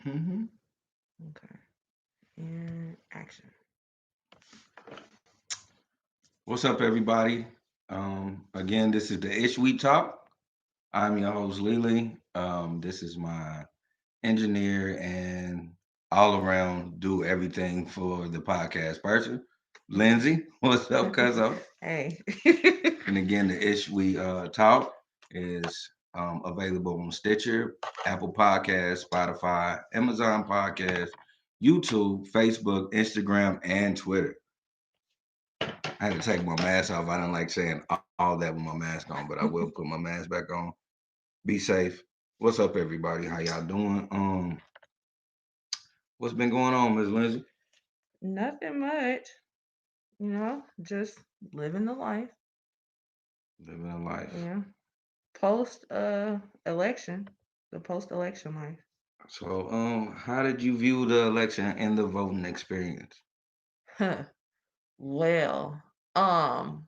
Hmm. Okay. And action. What's up, everybody? Again, this is the Ish We Talk. I'm your host, Lily. This is my engineer and all around do everything for the podcast person, Lindsay. What's up, cuzzo? Hey. And again, the Ish We Talk is available on Stitcher, Apple Podcasts, Spotify, Amazon Podcasts, YouTube, Facebook, Instagram, and Twitter. I had to take my mask off. I don't like saying all that with my mask on, but I will put my mask back on. Be safe. What's up, everybody? How y'all doing? What's been going on, Miss Lindsay? Nothing much. Just living the life. Living a life. Yeah. Post election. The post election life. So, how did you view the election and the voting experience? Huh. Well, um,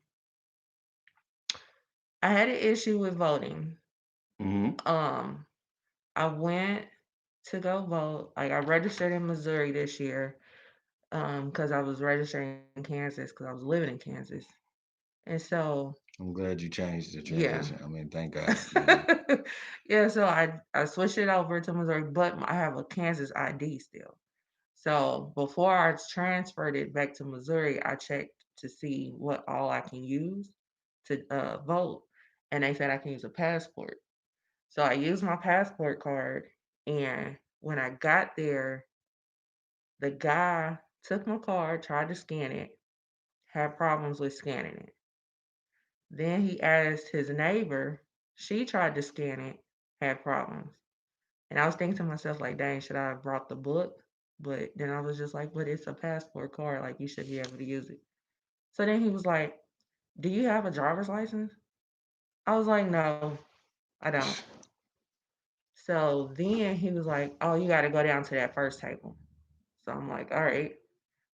I had an issue with voting. Mm-hmm. Um, I went to go vote. Like I registered in Missouri this year. Because I was registering in Kansas because I was living in Kansas. And so I'm glad you changed the yeah. transition. I mean, thank God. You know. Yeah, so I switched it over to Missouri, but I have a Kansas ID still. So before I transferred it back to Missouri, I checked to see what all I can use to vote, and they said I can use a passport. So I used my passport card, and when I got there, the guy took my card, tried to scan it, had problems with scanning it. Then he asked his neighbor, she tried to scan it, had problems. And I was thinking to myself, like, dang, should I have brought the book? But then I was just like, but it's a passport card. Like, you should be able to use it. So then he was like, do you have a driver's license? I was like, no, I don't. So then he was like, oh, you got to go down to that first table. So I'm like, all right.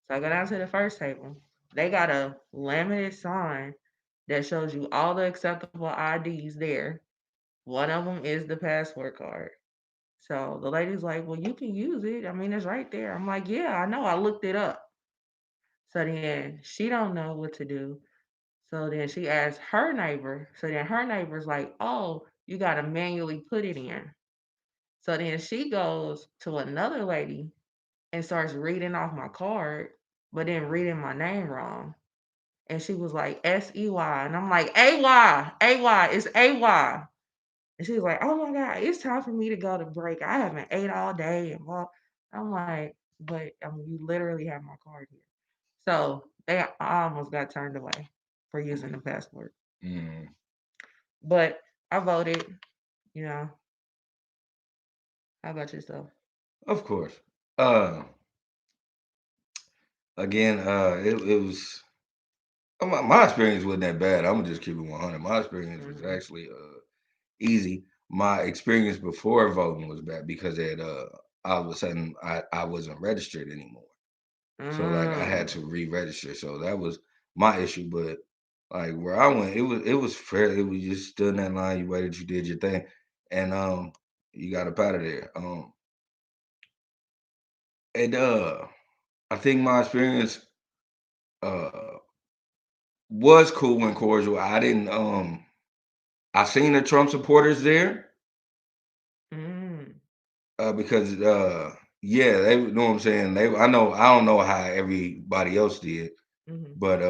So I go down to the first table. They got a laminated sign that shows you all the acceptable IDs there. One of them is the passport card. So the lady's like, well, you can use it. I mean, it's right there. I'm like, yeah, I know. I looked it up. So then she don't know what to do. So then she asks her neighbor. So then her neighbor's like, oh, you got to manually put it in. So then she goes to another lady and starts reading off my card, but then reading my name wrong. And she was like, SEY. And I'm like, AY, AY, it's AY. And she was like, oh my God, it's time for me to go to break. I haven't ate all day. And well, I'm like, but I mean, you literally have my card here. So I almost got turned away for using the passport. Mm, But I voted, you know. How about yourself? of course. Uh, Again, it was my experience wasn't that bad. I'm gonna just keep it 100. My experience was Mm-hmm. actually easy. My experience before voting was bad because all of a sudden I wasn't registered anymore. So like I had Mm. to re-register. So that was my issue. But like where I went, it was fair. It was just stood in that line, you waited, you did your thing, and you got up out of there. And I think my experience uh was cool and cordial. I didn't I seen the Trump supporters there Mm. because yeah, they know what I'm saying. I don't know how everybody else did, Mm-hmm. but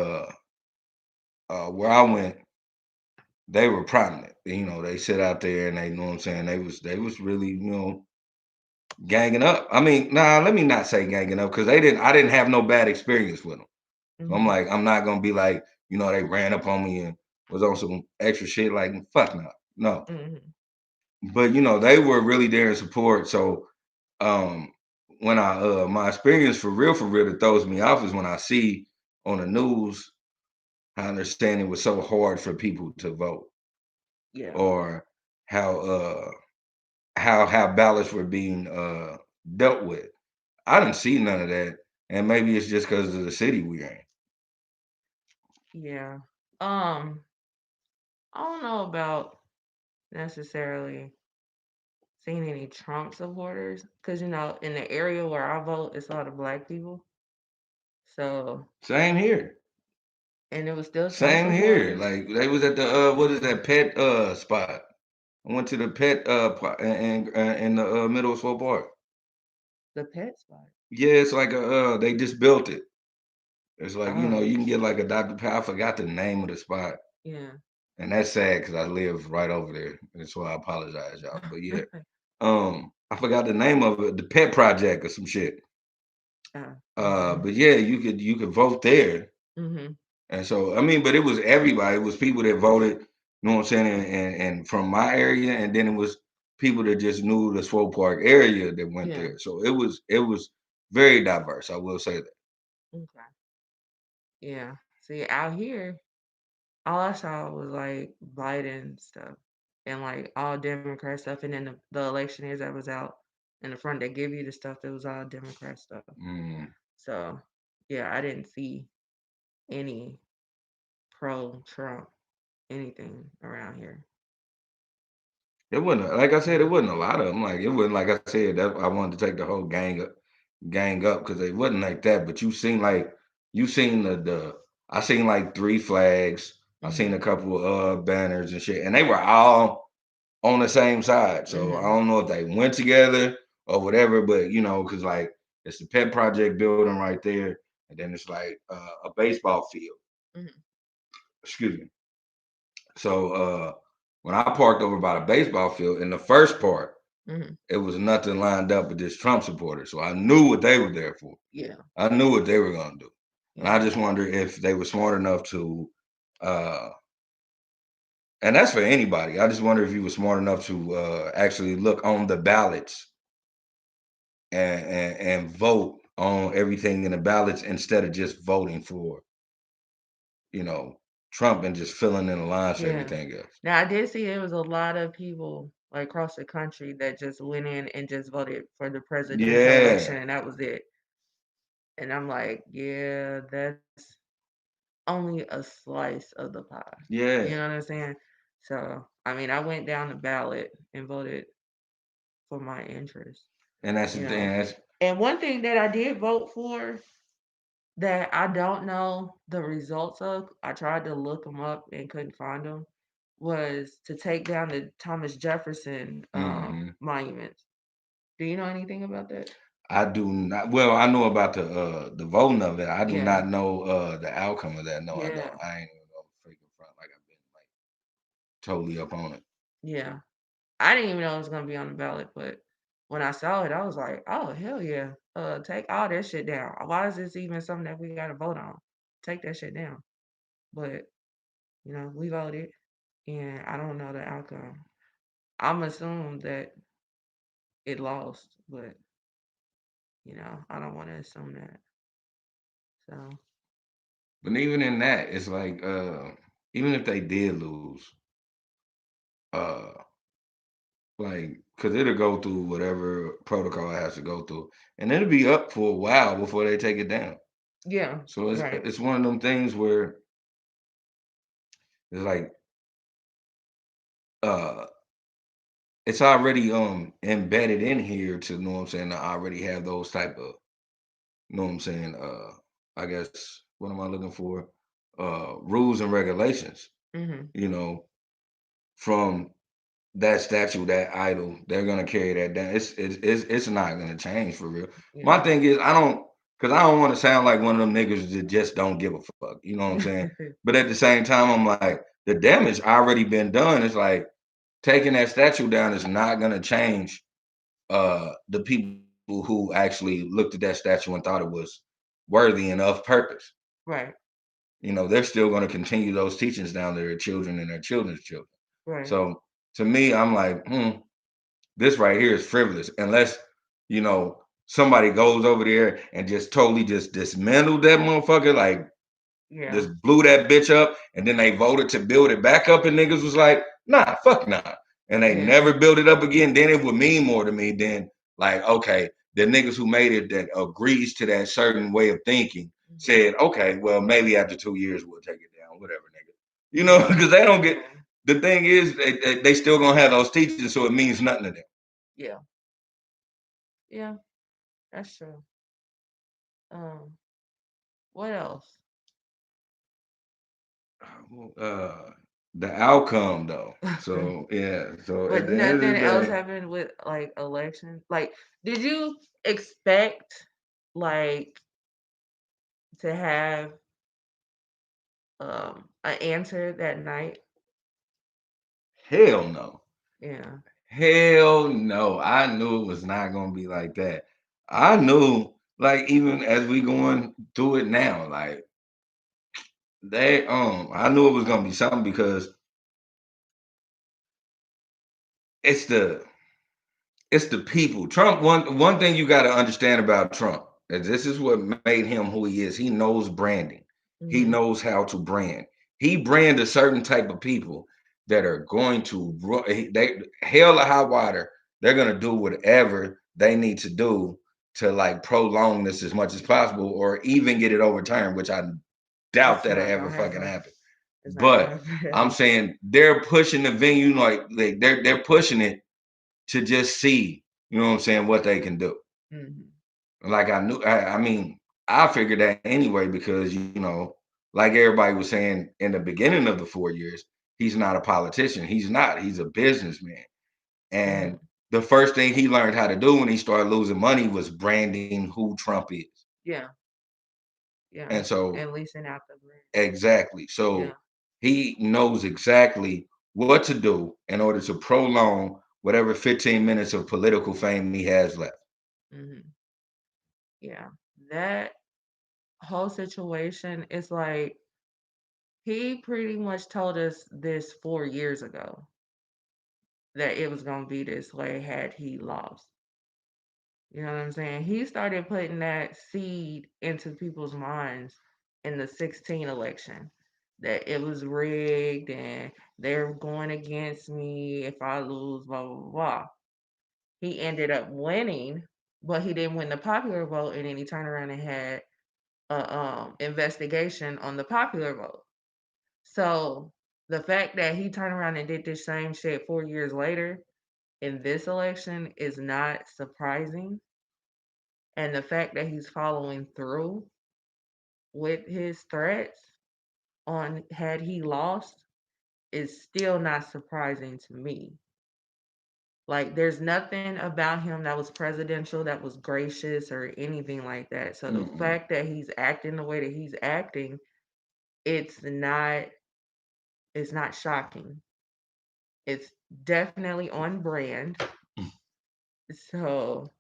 where I went, they were prominent. You know, they sit out there and they know what I'm saying. They was really, ganging up. I mean, nah, let me not say ganging up because they didn't. I didn't have no bad experience with them. So I'm Mm-hmm. like, I'm not gonna be like, they ran up on me and was on some extra shit. Like, fuck no, no. Mm-hmm. But they were really there in support. So um, when my experience for real that throws me off is when I see on the news how they're saying it was so hard for people to vote Yeah. or how uh how ballots were being dealt with. I didn't see none of that, and maybe it's just because of the city we're in. Yeah. Um, I don't know about necessarily seen any Trump supporters because in the area where I vote, it's a lot of black people. So, Same here. and it was still Trump Same here. supporters. Like they was at the what is that pet spot? I went to the pet in the middle of Swope Park. The pet spot. Yeah, it's like a they just built it. It's like, Oh, you can get like a Dr. Pepper. I forgot the name of the spot. yeah. And that's sad because I live right over there. That's why I apologize, y'all. But yeah. I forgot the name of it, the Pet Project or some shit. Okay. But yeah, you could vote there. Mm-hmm. And so I mean, but it was everybody. It was people that voted, you know what I'm saying, and from my area, and then it was people that just knew the Swope Park area that went Yeah. there. So it was very diverse. I will say that. Okay. Yeah. See, out here, all I saw was like Biden stuff and like all Democrat stuff, and then the electioneers that was out in the front that give you the stuff that was all Democrat stuff. Mm. So, yeah, I didn't see any pro Trump anything around here. It wasn't like I said. It wasn't a lot of them. Like it wasn't like I said that I wanted to take the whole gang up because it wasn't like that. But you seen the I seen like 3 flags. I seen Mm-hmm. a couple of banners and shit, and they were all on the same side. So I Mm-hmm. don't know if they went together or whatever, but because like it's the Pet Project building right there, and then it's like a baseball field. Mm-hmm. Excuse me. So when I parked over by the baseball field in the first part, Mm-hmm. it was nothing lined up with this Trump supporter. So I knew what they were there for. Yeah. I knew what they were gonna do. And I Yeah. just wonder if they were smart enough to uh and that's for anybody. I just wonder if you were smart enough to actually look on the ballots and vote on everything in the ballots instead of just voting for, you know, Trump and just filling in the lines for Yeah. everything else. Now I did see there was a lot of people like across the country that just went in and just voted for the presidential election Yeah. and that was it. And I'm like, yeah, that's only a slice of the pie. You Yeah. know what I'm saying? So, I mean, I went down the ballot and voted for my interest, And that's the you thing. know. That's And one thing that I did vote for that I don't know the results of, I tried to look them up and couldn't find them, was to take down the Thomas Jefferson hmm monuments. Do you know anything about that? I do not. Well, I know about the voting of it. I do Yeah, not know the outcome of that. No, I don't. yeah, I ain't even know freaking front like I've been like totally up on it. yeah. I didn't even know it was gonna be on the ballot, but when I saw it, I was like, "Oh hell yeah! Take all that shit down. Why is this even something that we got to vote on? Take that shit down." But we voted, and I don't know the outcome. I'm assuming that it lost, but I don't want to assume that. So But even in that, it's like even if they did lose, uh like because it'll go through whatever protocol it has to go through, and it'll be up for a while before they take it down. yeah, So it's right, it's one of them things where it's like uh it's already embedded in here to know what I'm saying. I already have those type of know what I'm saying. I guess what am I looking for? Rules and regulations. mm-hmm, You know, from that statue, that idol, they're gonna carry that down. It's not gonna change for real. My yeah, thing is, because I don't want to sound like one of them niggas that just don't give a fuck. You know what I'm saying? But at the same time, I'm like, the damage already been done. It's like taking that statue down is not gonna change the people who actually looked at that statue and thought it was worthy and of purpose. right, They're still going to continue those teachings down to their children and their children's children. right, So to me, I'm like, this right here is frivolous unless you know somebody goes over there and just totally just dismantled that motherfucker, like yeah, just blew that bitch up, and then they voted to build it back up, and niggas was like, nah, fuck nah, and they yeah, never built it up again. Then it would mean more to me than like, okay, the niggas who made it that agrees to that certain way of thinking mhm, said, okay, well maybe after 2 years we'll take it down, whatever, nigga. yeah, Because they don't get. yeah, The thing is, they still gonna have those teachers, so it means nothing to them. Yeah, yeah, that's true. Um, what else? Uh, the outcome though. So yeah. So at But the end of the nothing else day, happened with like election. Like, did you expect like to have an answer that night? hell no. Yeah. Hell no. I knew it was not gonna be like that. I knew, like, even as we going through it now, like I knew it was gonna be something because it's the it's the people. Trump, one thing you gotta understand about Trump, and this is what made him who he is. He knows branding. He Hmm. knows how to brand. He brand a certain type of people that are going to they hell or high water, they're gonna do whatever they need to do to like prolong this as much as possible or even get it overturned, which I doubt It's that'll not ever gonna fucking happen. happen. It's not gonna But I'm happen. saying they're pushing the venue like they're pushing it to just see, you know what I'm saying, what they can do. Hmm. Like I mean, I figured that anyway because like everybody was saying in the beginning of the 4 years, he's not a politician. He's not. He's a businessman. And Hmm. the first thing he learned how to do when he started losing money was branding who Trump is. Yeah. Yeah. And so And leasing out the brand. exactly. Yeah. So he knows exactly what to do in order to prolong whatever 15 minutes of political fame he has left. Hmm. Yeah. That whole situation is like he pretty much told us this 4 years ago that it was gonna be this way had he lost. You know what I'm saying? He started putting that seed into people's minds in the 16 election that it was rigged and they're going against me if I lose, blah, blah, blah, blah. He ended up winning, but he didn't win the popular vote. And then he turned around and had a investigation on the popular vote. So the fact that he turned around and did this same shit 4 years later in this election is not surprising. And the fact that he's following through with his threats on had he lost is still not surprising to me. Like there's nothing about him that was presidential that was gracious or anything like that. So the Mm-mm. fact that he's acting the way that he's acting, it's not it's not shocking. It's definitely on brand. So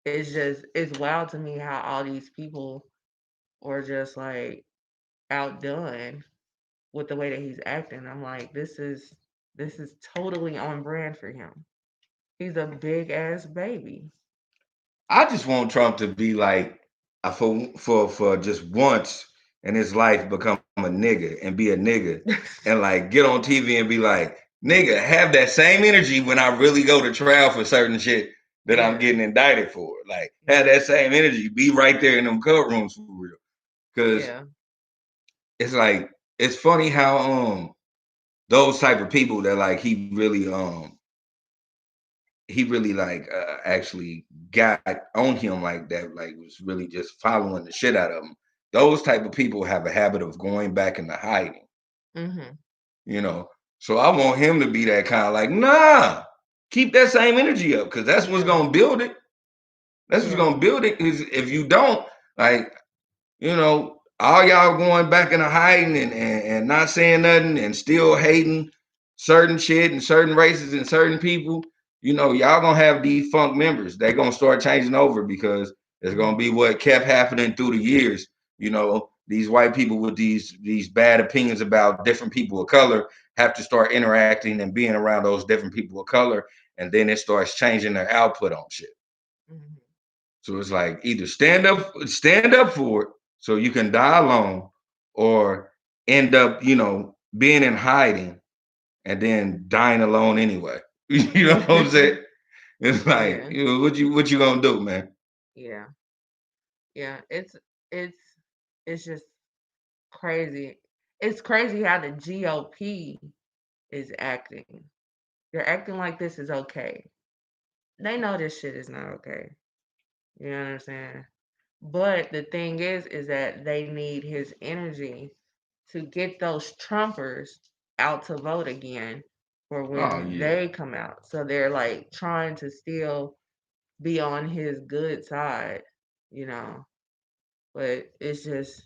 it's wild to me how all these people were just like outdone with the way that he's acting. I'm like, this is totally on brand for him. He's a big ass baby. I just want Trump to be like for just once in his life become a nigga and be a nigga and like get on TV and be like, nigga, have that same energy when I really go to trial for certain shit that I'm Yeah, getting indicted for. Like, have yeah, that same energy. Be right there in them courtrooms for real. Cause yeah, it's like it's funny how those type of people that like he really like actually got on him like that, like was really just following the shit out of him. Those type of people have a habit of going back into hiding, mm-hmm, you know. So I want him to be that kind of like, nah, keep that same energy up because that's what's yeah, gonna build it. That's what's yeah, gonna build it. Is if you don't, like, all y'all going back into hiding and not saying nothing and still hating certain shit and certain races and certain people, y'all gonna have defunct members. They're gonna start changing over because it's gonna mm-hmm, be what kept happening through the years. These white people with these bad opinions about different people of color have to start interacting and being around those different people of color, and then it starts changing their output on shit. mm-hmm. So it's like either stand up for it so you can die alone, or end up, being in hiding and then dying alone anyway. You know what I'm saying? It's like, Yeah, what you gonna do, man? yeah, yeah. It's just crazy. It's crazy how the GOP is acting. They're acting like this is okay. they know this shit is not okay. You know what I'm saying? But the thing is that they need his energy to get those Trumpers out to vote again for Oh when yeah, they come out. So they're like trying to still be on his good side, you know. But it's just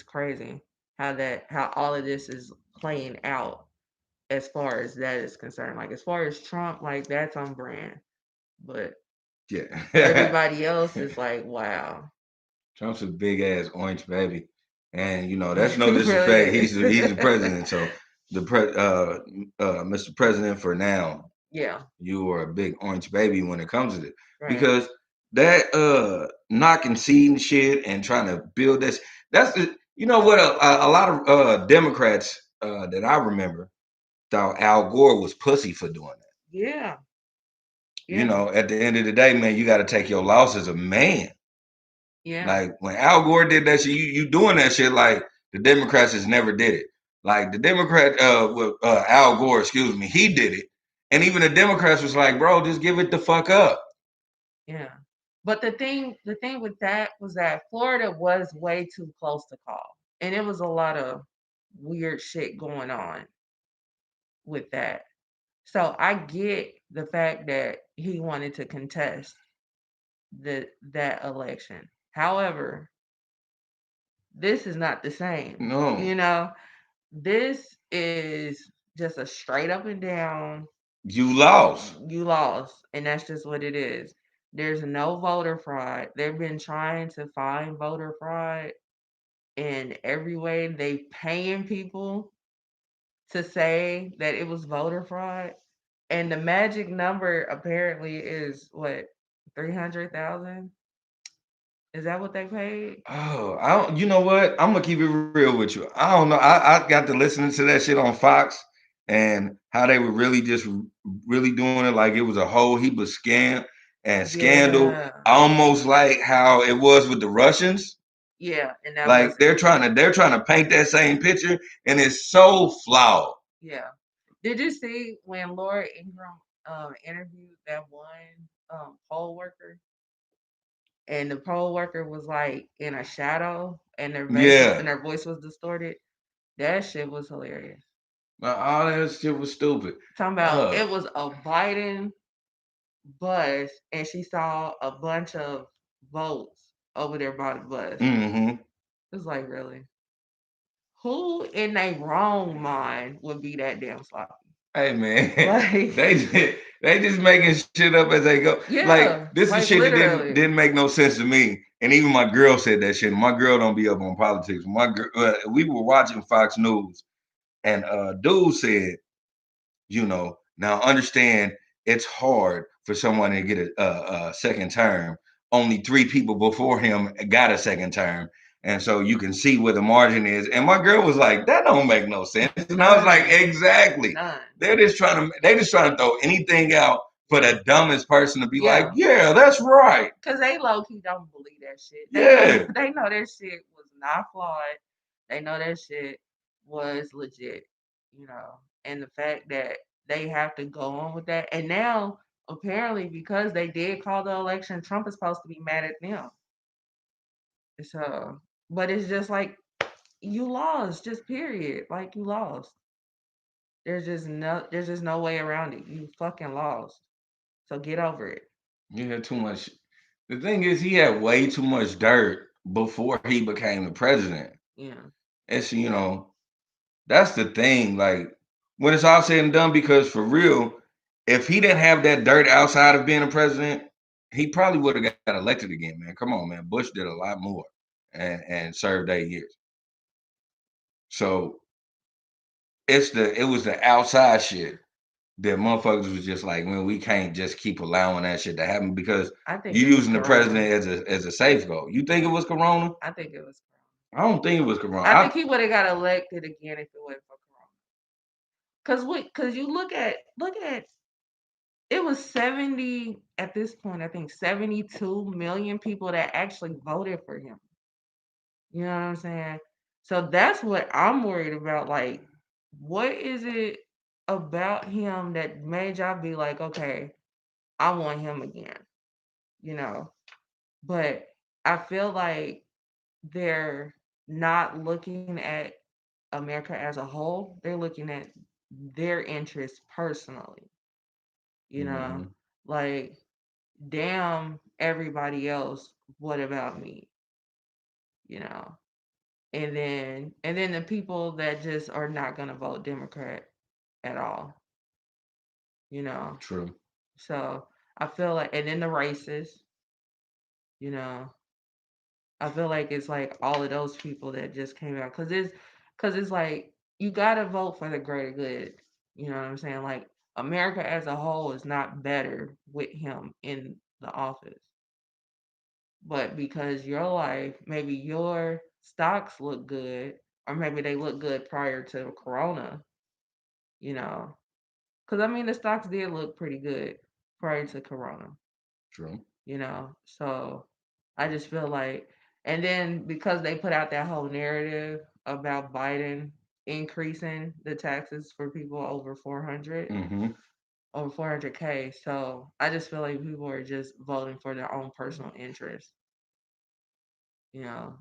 crazy how all of this is playing out as far as that is concerned. Like as far as Trump, like that's on brand. But yeah. everybody else is like, wow. Trump's a big ass orange baby, and that's He no really disrespect. is. He's the president, so Mr. President for now, Yeah, you are a big orange baby when it comes to this right. because that knocking seed and shit and trying to build this. That's the what a lot of Democrats that I remember thought Al Gore was pussy for doing that. Yeah, yeah, At the end of the day, man, you got to take your loss as a man. yeah, Like when Al Gore did that shit, you doing that shit like the Democrats just never did it. Like the Democrat with Al Gore, excuse me, he did it. And even the Democrats was like, bro, just give it the fuck up. yeah. But the thing with that was that Florida was way too close to call, and it was a lot of weird shit going on with that. So I get the fact that he wanted to contest that election. However, this is not the same. No, You know, this is just a straight up and down you lost. you lost, and that's just what it is. There's no voter fraud. They've been trying to find voter fraud in every way. They paying people to say that it was voter fraud, and the magic number apparently is what 300,000. Is that what they paid? Oh, I don't. You know what? I'm gonna keep it real with you. I don't know. I got to listening to that shit on Fox and how they were really just really doing it like it was a whole heap of scam and scandal, Yeah, almost like how it was with the Russians. yeah, and that Like wasn't true. they're trying to paint that same picture, and it's so flawed. Yeah. Did you see when Laura Ingraham interviewed that one poll worker, and the poll worker was like in a shadow and Yeah, their voice was distorted? That shit was hilarious. but all that shit was stupid. Talking about Uh, it was a Biden bus, and she saw a bunch of votes over there by the bus. mm-hmm. It was like, really? Who in their wrong mind would be that damn sloppy? Hey man, Like, they just making shit up as they go. Like yeah, this is like shit that literally. didn't make no sense to me. And even my girl said that shit. My girl don't be up on politics. My girl, we were watching Fox News, and dude said, now understand it's hard for someone to get a second term. Only three people before him got a second term. And so you can see where the margin is. And my girl was like, that don't make no sense. And I was like, None. exactly. None. They just trying to throw anything out for the dumbest person to be like, Yeah. yeah, that's right. Cause they low key don't believe that shit. They know Yeah. they know that shit was not flawed. They know that shit was legit, you know. And the fact that they have to go on with that. And now apparently because they did call the election, Trump is supposed to be mad at them. So but it's just like you lost, just period. Like you lost. There's just no way around it. You fucking lost. So get over it. You had too much. The thing is, he had way too much dirt before he became the president. Yeah. It's that's the thing. Like when it's all said and done, because for real, if he didn't have that dirt outside of being a president, he probably would have got elected again, man. Come on, man. Bush did a lot more and served 8 years. So it was the outside shit that motherfuckers was just like, man, we can't just keep allowing that shit to happen because I think you it was using the president Corona. as a safeguard. You think it was Corona? I think it was I don't think it was Corona. Corona. I think he would have got elected again if it wasn't for Corona. Cause you look at it was 70 at this point, I think 72 million people that actually voted for him. You know what I'm saying? So that's what I'm worried about. Like, what is it about him that made y'all be like, okay, I want him again, you know. But I feel like they're not looking at America as a whole. They're looking at their interests personally, you know, Mm-hmm. like, damn everybody else, what about me? You know. And then the people that just are not gonna vote Democrat at all, you know. True. So I feel like, and then the racists, you know, I feel like it's like all of those people that just came out because it's like you gotta vote for the greater good. You know what I'm saying? Like America as a whole is not better with him in the office, but because your life, maybe your stocks look good, or maybe they look good prior to Corona. You know, because I mean the stocks did look pretty good prior to Corona. True. So I just feel like, and then because they put out that whole narrative about Biden increasing the taxes for people Mm-hmm. over 400K. So I just feel like people are just voting for their own personal interest, you know,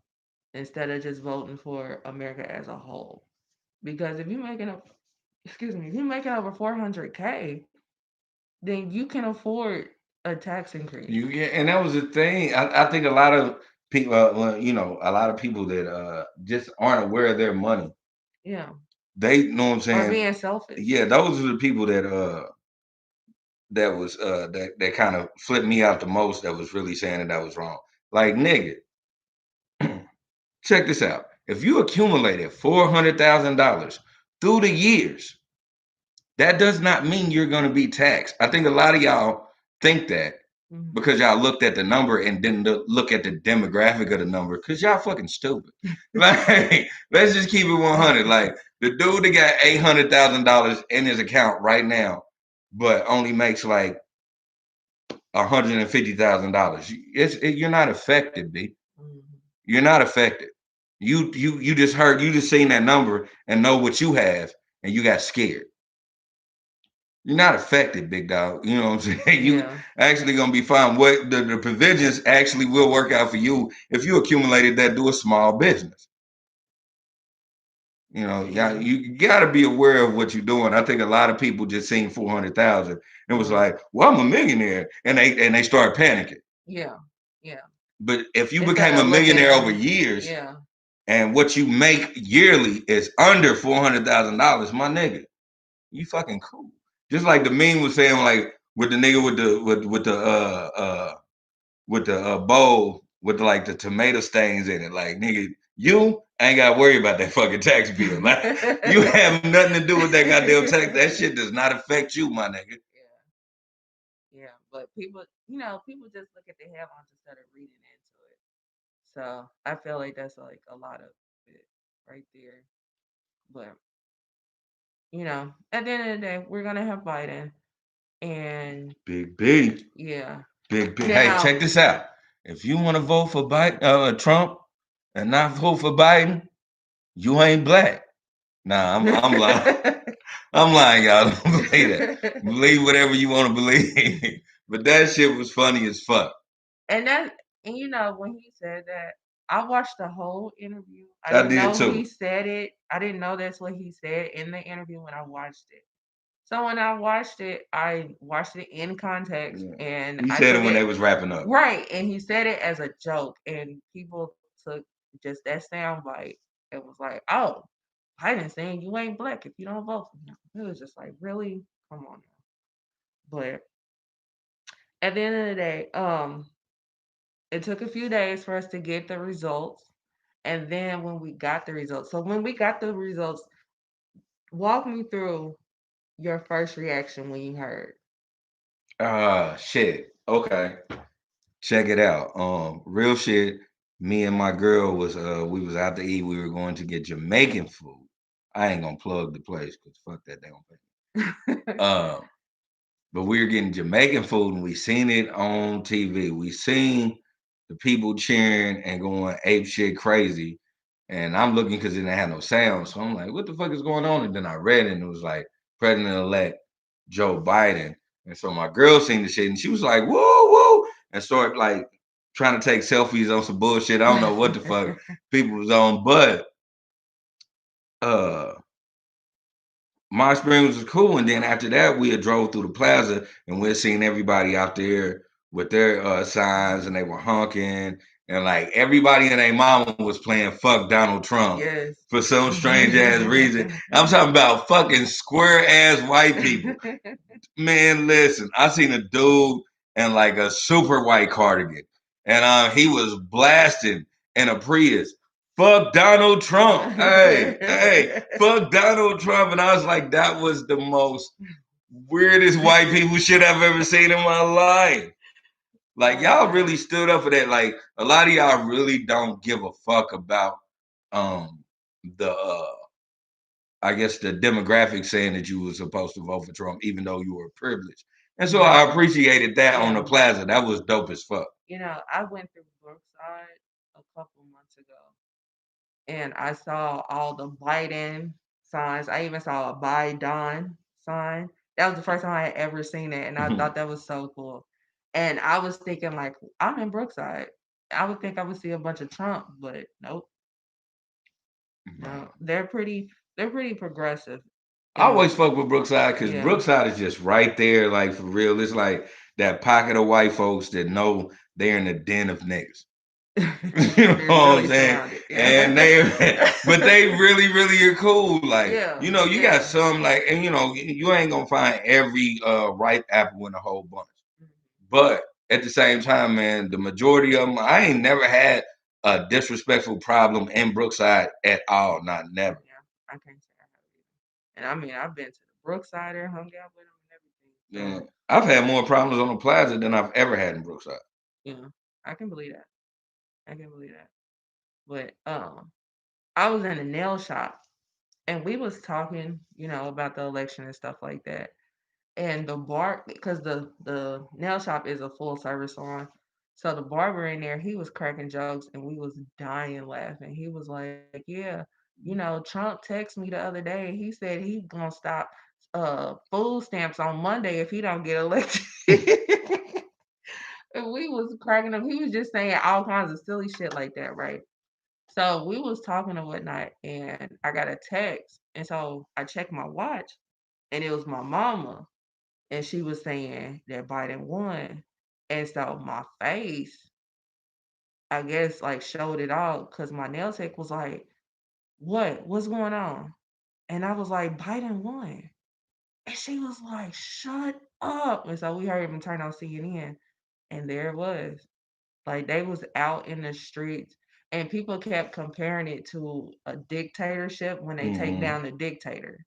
instead of just voting for America as a whole. Because if you're making up, excuse me, if you're making over 400K, then you can afford a tax increase. Yeah, and that was the thing. I think a lot of people, well, a lot of people that just aren't aware of their money. Yeah. They know what I'm Or saying. being selfish. Yeah, those are the people that kind of flipped me out the most. That was really saying that I was wrong. Like, nigga, check this out. If you accumulated $400,000 through the years, that does not mean you're going to be taxed. I think a lot of y'all think that Mhm. because y'all looked at the number and didn't look at the demographic of the number because y'all fucking stupid. Like, let's just keep it 100. Like, the dude that got $800,000 in his account right now, but only makes like $150,000. You're not affected, B. Mhm. You're not affected. You just seen that number and know what you have, and you got scared. You're not affected, big dog. You know what I'm saying? You Yeah. actually gonna be fine. What the provisions actually will work out for you if you accumulated that. Do a small business. Yeah. You got to be aware of what you're doing. I think a lot of people just seen 400,000 and was Mhm. like, "Well, I'm a millionaire," and they start panicking. Yeah. Yeah. But if you Instead became a of looking millionaire over at, years yeah. and what you make yearly is under $400,000, my nigga, you fucking cool. Just like the meme was saying, like with the nigga with the bowl with like the tomato stains in it. Like, nigga, you ain't got to worry about that fucking tax bill. Like, you have nothing to do with that goddamn tax. That shit does not affect you, my nigga. Yeah. Yeah. But people, people just look at the headlines instead of reading into it. So I feel like that's like a lot of it right there. But at the end of the day, we're gonna have Biden, and Big B, yeah. big B. Hey, check Now, this out. If you want to vote for Trump, and not vote for Biden, you ain't black. Nah, I'm lying. I'm lying, y'all. Don't believe that. Believe whatever you want to believe. But that shit was funny as fuck. and that, and when he said that, I watched the whole interview. I I didn't did know he too. said it. I didn't know that's what he said in the interview when I watched it. So when I watched it in context, Yeah. and He I said took it when they it was wrapping up. right, and he said it as a joke, and people took just that sound bite. It was like, oh, Biden saying you ain't black if you don't vote for him. It was just like, really, come on now. But at the end of the day, it took a few days for us to get the results. And then when we got the results, so when we got the results, walk me through your first reaction when you heard. Shit. Okay. Check it out. Real shit. Me and my girl we was out to eat. We were going to get Jamaican food. I ain't gonna plug the place because fuck that, they don't pay me. But we were getting Jamaican food and we seen it on TV. We seen the people cheering and going ape shit crazy. And I'm looking because it didn't have no sound. So I'm like, what the fuck is going on? And then I read it and it was like President-elect Joe Biden. And so my girl seen the shit and she was like, whoa, whoa, and started like trying to take selfies on some bullshit. I don't know what the fuck people was on, but uh my experience was cool. And then after that, we had drove through the plaza and we had seen everybody out there with their signs and they were honking. And like everybody and their mama was playing fuck Donald Trump Yes. for some strange ass reason. I'm talking about fucking square ass white people. Man, listen, I seen a dude in like a super white cardigan, and he was blasting in a Prius. Fuck Donald Trump. Hey, hey, fuck Donald Trump. And I was like, that was the most weirdest white people shit I've ever seen in my life. Like, y'all really stood up for that. Like, a lot of y'all really don't give a fuck about the I guess the demographic saying that you were supposed to vote for Trump, even though you were privileged. And so I appreciated that on the plaza. That was dope as fuck. You know, I went through Brookside a couple months ago and I saw all the Biden signs. I even saw a Biden sign. That was the first time I had ever seen it, and I thought that was so cool. And I was thinking, like, I'm in Brookside. I would think I would see a bunch of Trump, but nope. No, they're pretty progressive. I always fuck with Brookside because Yeah. Brookside is just right there, like for real. It's like that pocket of white folks that know they're in the den of niggas. You know They're what I'm really saying? surrounded. And but they really, really are cool. Like, Yeah, you know, you yeah. got some like, and you know, you ain't gonna find every ripe apple in a whole bunch. But at the same time, man, the majority of them, I ain't never had a disrespectful problem in Brookside at all. Not never. Yeah, I can't say I have either. And I mean, I've been to the Brooksider, hung out with them and everything. Yeah, So I've had more problems on the plaza than I've ever had in Brookside. yeah, I can believe that. I can believe that. But I was in a nail shop and we was talking, you know, about the election and stuff like that. And the bar, because the nail shop is a full service salon, so the barber in there, he was cracking jokes and we was dying laughing. He was like, "Yeah, you know, Trump texted me the other day. He said he gonna stop food stamps on Monday if he don't get elected." And we was cracking up. He was just saying all kinds of silly shit like that, right? So we was talking and whatnot, and I got a text, and so I checked my watch, and it was my mama, and she was saying that Biden won. And so my face, I guess, like showed it all because my nail tech was like, "What? What's going on?" And I was like, "Biden won." And she was like, "Shut up." And so we heard him turn on CNN, and there it was. Like they was out in the streets, and people kept comparing it to a dictatorship when they take Mm-hmm. down the dictator.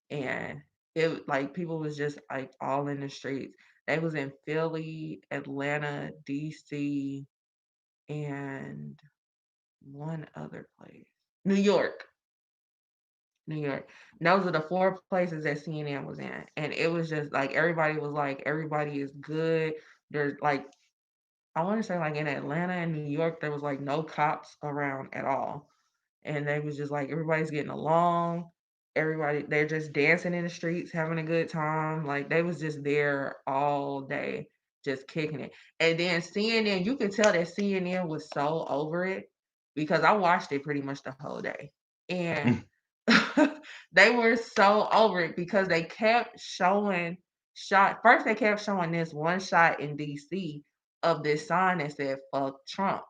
And it like people was just like all in the streets. They was in Philly, Atlanta, DC, and one other place. New York. New York. And those are the four places that CNN was in. And it was just like everybody was like, everybody is good. There's like I want to say like in Atlanta and New York, there was like no cops around at all. And they was just like everybody's getting along. Everybody they're just dancing in the streets, having a good time. Like they was just there all day, just kicking it. And then CNN, you could tell that CNN was so over it because I watched it pretty much the whole day. And they were so over it because they kept showing shot. First, they kept showing this one shot in DC of this sign that said "fuck Trump,"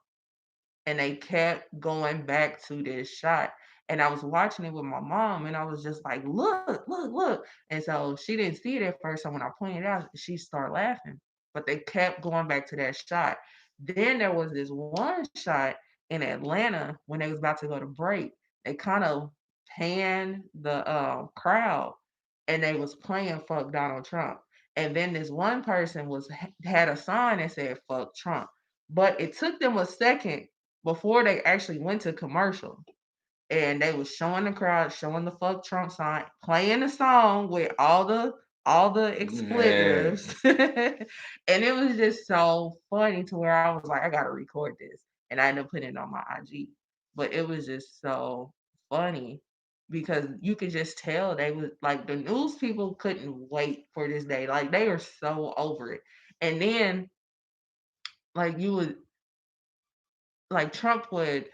and they kept going back to this shot. And I was watching it with my mom, and I was just like, "Look, look, look!" And so she didn't see it at first. So when I pointed it out, she started laughing. But they kept going back to that shot. Then there was this one shot in Atlanta when they was about to go to break. They kind of panned the crowd, and they was playing "Fuck Donald Trump." And then this one person was had a sign that said "Fuck Trump," but it took them a second before they actually went to commercial. And they was showing the crowd, showing the "Fuck Trump" sign, playing the song with all the Yeah. expletives. And it was just so funny to where I was like, I gotta record this. And I ended up putting it on my IG. But it was just so funny because you could just tell they was like the news people couldn't wait for this day. Like they are so over it. And then like you would like Trump would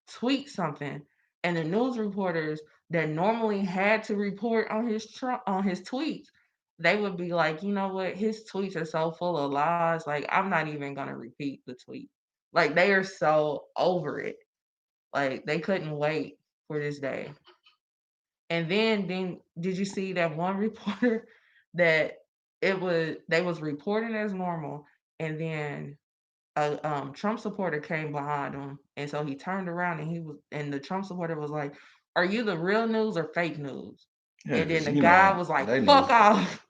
tweet something, and the news reporters that normally had to report on on his tweets, they would be like, you know what, his tweets are so full of lies. Like I'm not even gonna repeat the tweet. Like they are so over it. Like they couldn't wait for this day. And then did you see that one reporter that they was reporting as normal, and then a Trump supporter came behind him, and so he turned around and the Trump supporter was like, "Are you the real news or fake news?" Yeah, And then because the guy was like, they "Fuck know. off."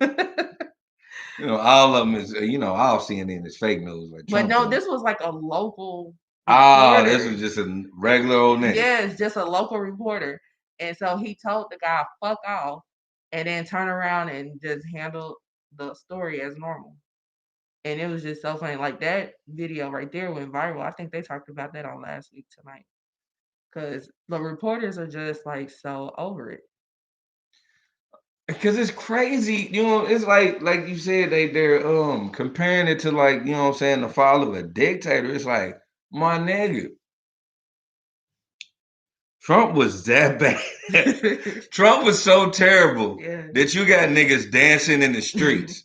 All of them is all CNN is fake news. Like But Trump no, don't. this was like a local Oh, this was reporter. just a regular old nigga. Yes, just a local reporter. And so he told the guy, "Fuck off," and then turn around and just handle the story as normal. And it was just so funny. Like that video right there went viral. I think they talked about that on last week tonight. Because the reporters are just like so over it. Because it's crazy, it's like you said, they're comparing it to, like, what I'm saying, the fall of a dictator. It's like, my nigga, Trump was that bad. Trump was so terrible Yeah, that you got niggas dancing in the streets.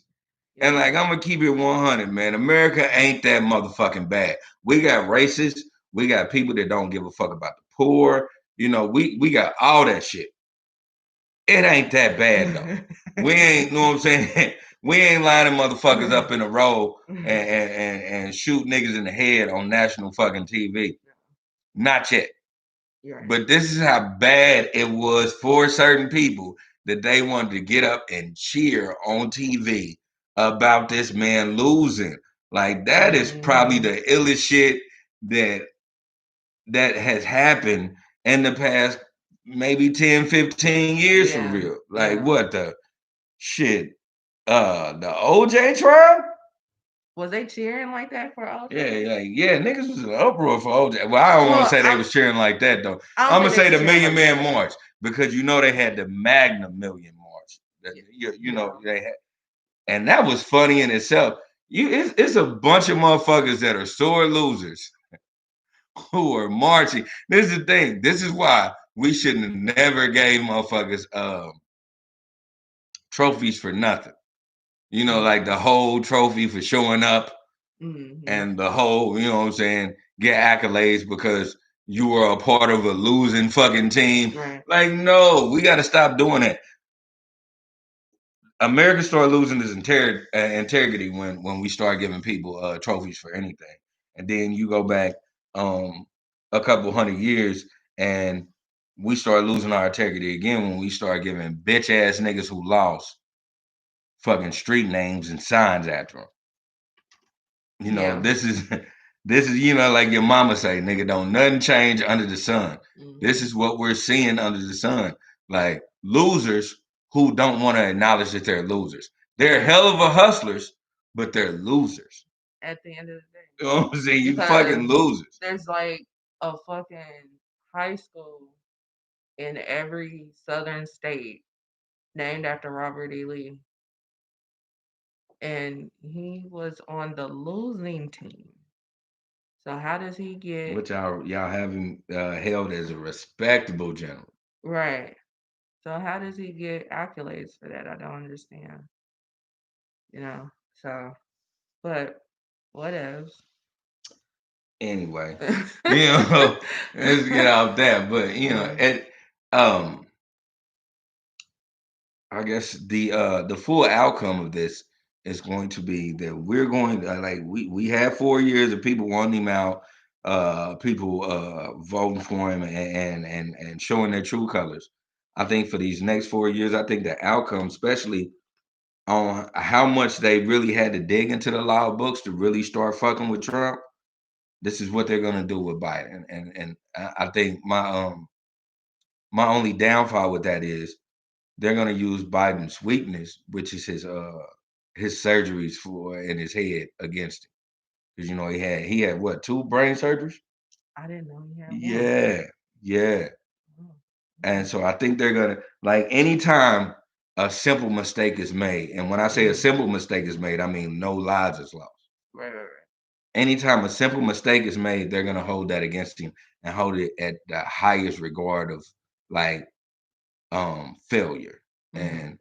And yeah, like, I'm gonna keep it 100, man. America ain't that motherfucking bad. We got racists, we got people that don't give a fuck about the poor. We got all that shit. It ain't that bad though. We ain't, know what I'm saying? We ain't lining motherfuckers up in a row and shoot niggas in the head on national fucking TV. Not yet. you're right. But this is how bad it was for certain people that they wanted to get up and cheer on TV about this man losing. Like, that is probably Mhm. the illest shit that has happened in the past maybe 10, 15 years for Yeah, real. Like, yeah. what the shit? The OJ trial? Was they cheering like that for Yeah, OJ? yeah, niggas was in an uproar for OJ. Well, I don't want to Well, say they was cheering like that though. I don't I'm think gonna they say was the cheering Million like Man that. March, because they had the Magna Million March. Yeah, You know yeah. they had, and that was funny in itself. It's a bunch of motherfuckers that are sore losers who are marching. This is the thing. This is why we shouldn't have never gave motherfuckers trophies for nothing. Like the whole trophy for showing up, Mm-hmm. and the whole, what I'm saying, get accolades because you were a part of a losing fucking team. Right. Like, no, we got to stop doing that. America started losing its integrity when we start giving people trophies for anything, and then you go back a couple hundred years, and we start losing our integrity again when we start giving bitch ass niggas who lost fucking street names and signs after them. Yeah. This is like your mama say, nigga, don't nothing change under the sun. This Mm-hmm. is what we're seeing under the sun. Like, losers who don't want to acknowledge that they're losers. They're Right. hell of a hustlers, but they're losers. At the end of the day. You know what I'm saying? You Because fucking losers. there's like a fucking high school in every southern state named after Robert E. Lee. And he was on the losing team. So how does he get Which y'all have him held as a respectable general. right? So how does he get accolades for that? I don't understand. You know. So, but what else? Anyway, let's get out that. But Yeah. um I guess the full outcome of this is going to be that we're going like we have 4 years of people wanting him out, people voting for him and showing their true colors. I think for these next 4 years, I think the outcome, especially on how much they really had to dig into the law books to really start fucking with Trump, this is what they're gonna do with Biden. And I think my only downfall with that is they're going to use Biden's weakness, which is his surgeries for in his head against him. Because he had what, two brain surgeries? I didn't know he had one. Yeah, yeah. Oh. And so I think they're gonna like anytime a simple mistake is made, and when I say a Mhm. simple mistake is made, I mean no lives is lost. Right, right, right. Anytime a simple mistake is made, they're gonna hold that against him and hold it at the highest regard of like failure. Mhm. And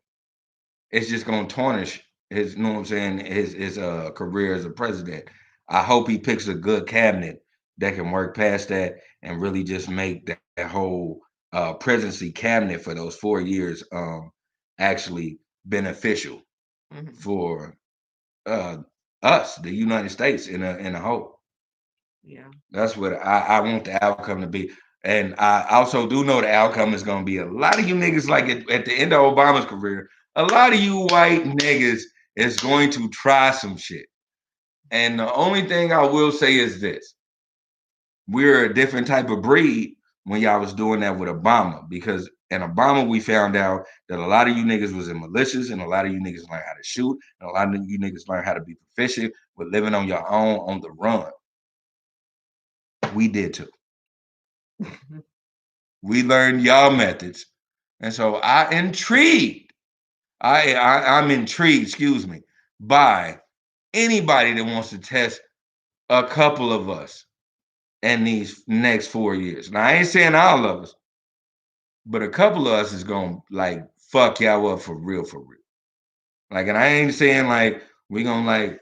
it's just gonna tarnish his, you know what I'm saying, his career as a president. I hope he picks a good cabinet that can work past that and really just make that whole presidency cabinet for those 4 years actually beneficial Mhm. for uh us, the United States in a whole. Yeah. That's what I want the outcome to be. And I also do know the outcome is going to be a lot of you niggas, like at the end of Obama's career, a lot of you white niggas is going to try some shit. And the only thing I will say is this: we're a different type of breed when y'all was doing that with Obama, because in Obama we found out that a lot of you niggas was in militias and a lot of you niggas learned how to shoot and a lot of you niggas learned how to be proficient with living on your own on the run. We did too. We learned y'all methods. And so I'm intrigued, excuse me, by anybody that wants to test a couple of us in these next 4 years. Now I ain't saying all of us, but a couple of us is gonna like fuck y'all up for real, for real. Like, and I ain't saying like we gonna like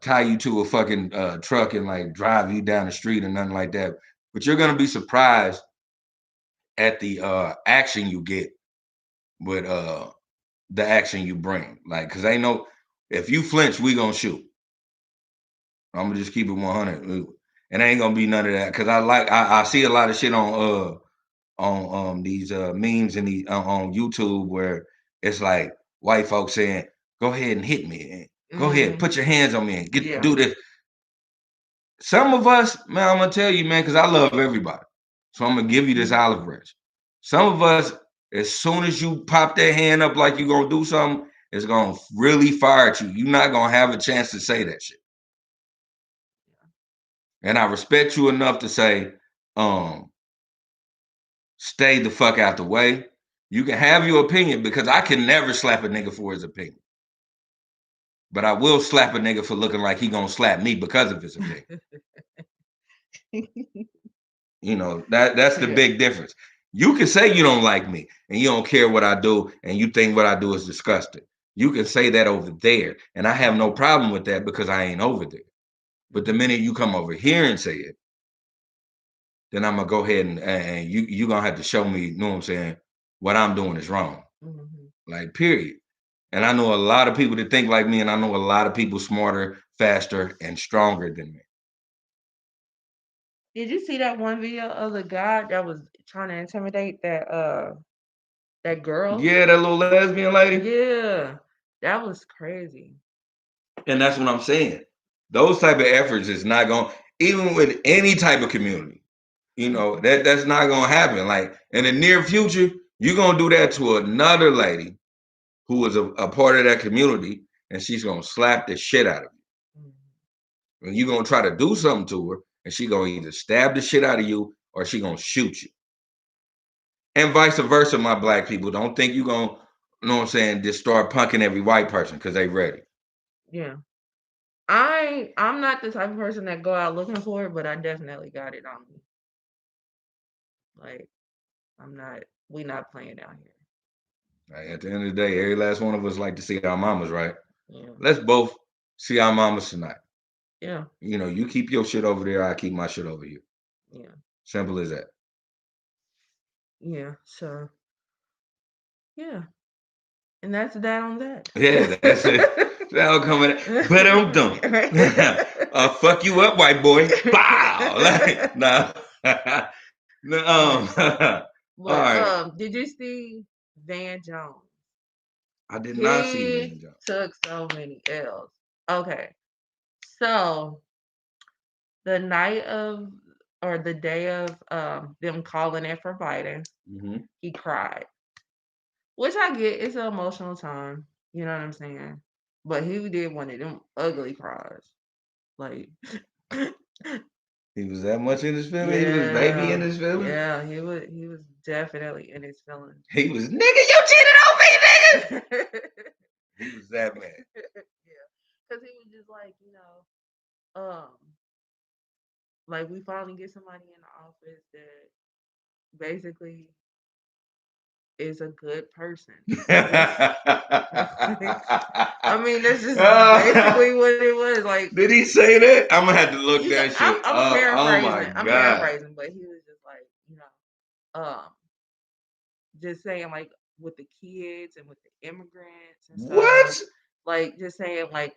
tie you to a fucking truck and like drive you down the street or nothing like that. But you're gonna be surprised at the action you get with the action you bring. Like, cause ain't no, if you flinch, we gonna shoot. I'm gonna just keep it 100. It ain't gonna be none of that. Cause I see a lot of shit on these memes and these on YouTube where it's like white folks saying, "Go ahead and hit me, and go ahead, Mhm. put your hands on me, and get Yeah. do this." Some of us, man, I'm gonna tell you, man, because I love everybody. So I'm gonna give you this Mhm. olive branch. Some of us, as soon as you pop that hand up like you're gonna do something, it's gonna really fire at you. You're not gonna have a chance to say that shit. And I respect you enough to say, um, stay the fuck out the way. You can have your opinion because I can never slap a nigga for his opinion. But I will slap a nigga for looking like he gonna slap me because of his opinion. You know, that's the Yeah. big difference. You can say you don't like me and you don't care what I do and you think what I do is disgusting. You can say that over there. And I have no Mhm. problem with that because I ain't over there. But the Mhm. minute you come over here and say it, then I'm gonna go ahead and you gonna have to show me, you know what I'm saying, what I'm doing is wrong. Mhm. Like, period. And I know a lot of people that think like me, and I know a lot of people smarter, faster, and stronger than me. Did you see that one video of the guy that was trying to intimidate that girl? Yeah, that little lesbian lady. Yeah. That was crazy. And that's what I'm saying. Those type of efforts is not going, even with any type of community, Mhm. that's not gonna happen. Like in the near future, you're gonna do that to another lady who was a part of that community, and she's gonna slap the shit out of Mhm. you. And you're gonna try to do something to her, and she gonna either stab the shit out of you or she gonna shoot you. And vice versa, my black people. Don't think you gonna, you know what I'm saying, just start punking every white person because they ready. Yeah. I'm not the type of person that go out looking for it, but I definitely got it on me. Like I'm not we not playing out here. Like, at the end of the day, every last one of us like to see our mamas, right? Yeah. Let's both see our mamas tonight. Yeah. You keep your shit over there, I keep my shit over here. Yeah. Simple as that. Yeah. So yeah. And that's that on that. Yeah, that's it. That'll come in. But I'm done. Fuck you up, white boy. Bow. Like, nah. No, But all right. did you see Van Jones? I did not see He Van Jones. took so many L's. Okay. So the night of or the day of them calling it for Biden, Hmm. he cried. Which I get, it's an emotional time. You know what I'm saying? But he did one of them ugly cries. Like He was that much in his feelings. He was baby in Yeah, his feelings. yeah, he was definitely in his feelings. He was nigga. You cheated on me, nigga. Yeah, He was that man. because he was just like, like we finally get somebody in the office that basically is a good person. I mean, that's just basically what it was. Like, Did he say that? I'm gonna have to look you got, that shit I'm up. Oh my paraphrasing. I'm god. paraphrasing, but he was just like, just saying like with the kids and with the immigrants and stuff, What? like just saying like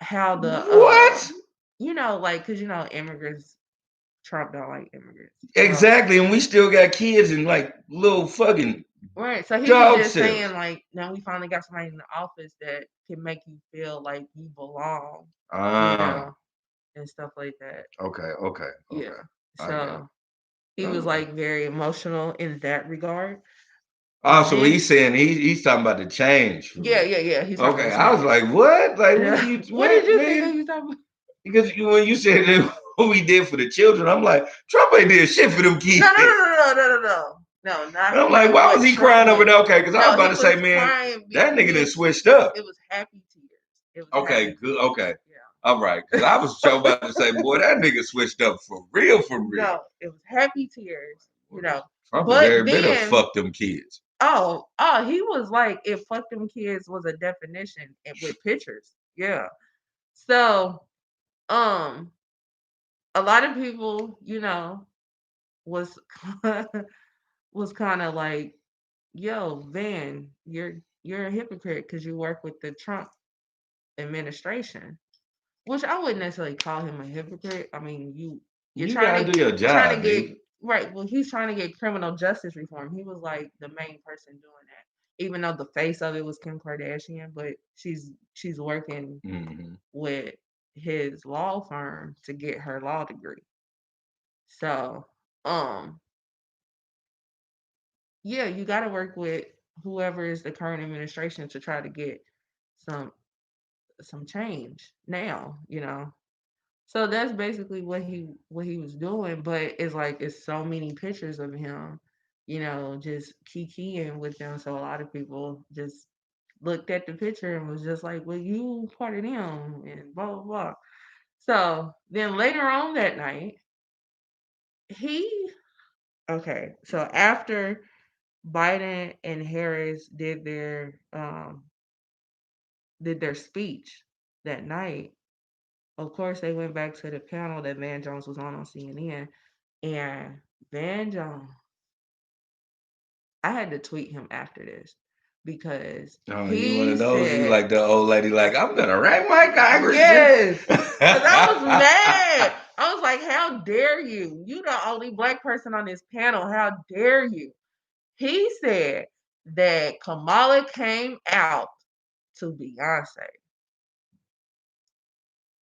how the What? like because immigrants, Trump don't like immigrants, so Exactly. And we still got kids and like little fucking right. So he was dog just saying tails. like now we finally got somebody in the office that can make you feel like you belong, Ah. and stuff like that. Okay. Okay. Yeah. Okay. I got it. So he was Okay. like very emotional in that regard. Oh, so Then he's saying he's talking about the change for yeah, real. yeah, yeah. He's talking Okay. about I was change. like, what? Like, what Yeah. are you? What did What, you think of man? you talking about? Because when you said that what we did for the children, I'm like, Trump ain't did shit for them kids. No, no, no, no, no, no, no, no. No, And not I'm like, why was what he Trump crying over did. there? Okay, because I was No, about he to say, was man, crying. that nigga done switched up. It was happy tears. It was Okay, happy good. tears. Okay. Yeah. All right. Because I was so about to say, boy, that nigga switched up for real, for real. No, it was happy tears. Trump is But every bit of then, fuck them kids. oh, he was like, if "fuck them kids" was a definition with pictures. Yeah. So, um, a lot of people, was was kind of like, "Yo, Van, you're a hypocrite because you work with the Trump administration," which I wouldn't necessarily call him a hypocrite. I mean, you're You trying gotta to do your trying to job, get nigga. right. Well, he's trying to get criminal justice reform. He was like the main person doing that, even though the face of it was Kim Kardashian, but she's working Mm-hmm. with his law firm to get her law degree. So, um, yeah, you got to work with whoever is the current administration to try to get some change now. So that's basically what he was doing, but it's like it's so many pictures of him, just kikiing with them. So a lot of people just looked at the picture and was just like, "Well, you part of them," and blah blah blah. So then later on that night, he okay. So after Biden and Harris did their speech that night, of course they went back to the panel that Van Jones was on CNN, and Van Jones, I had to tweet him after this because Oh, you one he of those? You said, like the old lady? Like, I'm gonna rank my congressman. yes, because I was mad. I was like, how dare you? You the only black person on this panel. How dare you? He said that Kamala came out to Beyonce.